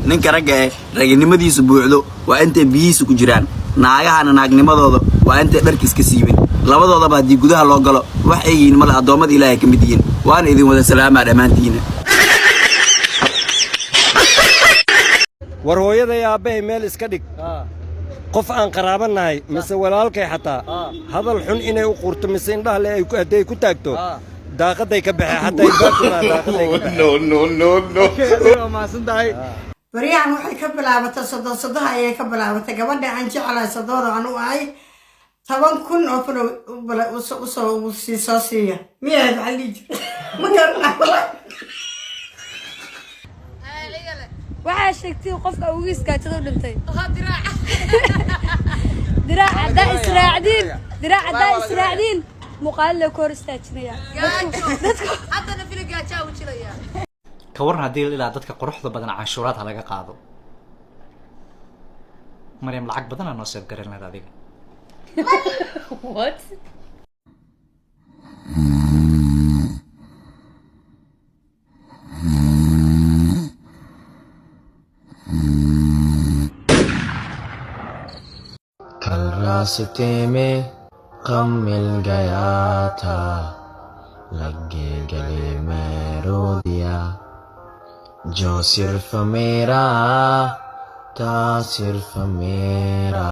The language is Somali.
ninka ragga raganimadiisu buuxdo waa intay biyihiisu ku jiraan naagahana naagnimadooda waa intay dharkiis ka siibin labadoodaba hadii gudaha loo galo wax ay yihiin mal adoomada Ilaahay ka mid yihiin waan idin wada salaamaa dhamaantiina war hooyada aabahay meel iska dhig qof aan qaraabanahay mise walaalkay xataa hadal xun inay u qurto mise indhaha le ay haday ku taagto daaqaday ka baxay haday baatuna daaqaday ka baxay no ma sandahay bariyan waxay ka bilaabatay sodoha ayay ka bilaabatay gabadha aan jecelahay sodooda aan u ahay 10,000 oo fano u soo siiya miyaad xalli ma garanayo waxaa sheegtay qofka ugu iskaatay dhintay diraac israacdiin muqaal la kor istaajinaya hadana filga jaaw jilaya ka waran hadii ilaa dadka quruxda badan canshuuraad laga qaado Maryam lacag badan aan soo gareynaa adiga what कल रास्ते में गम मिल गया था लगे गले में रो दिया जो सिर्फ मेरा था सिर्फ मेरा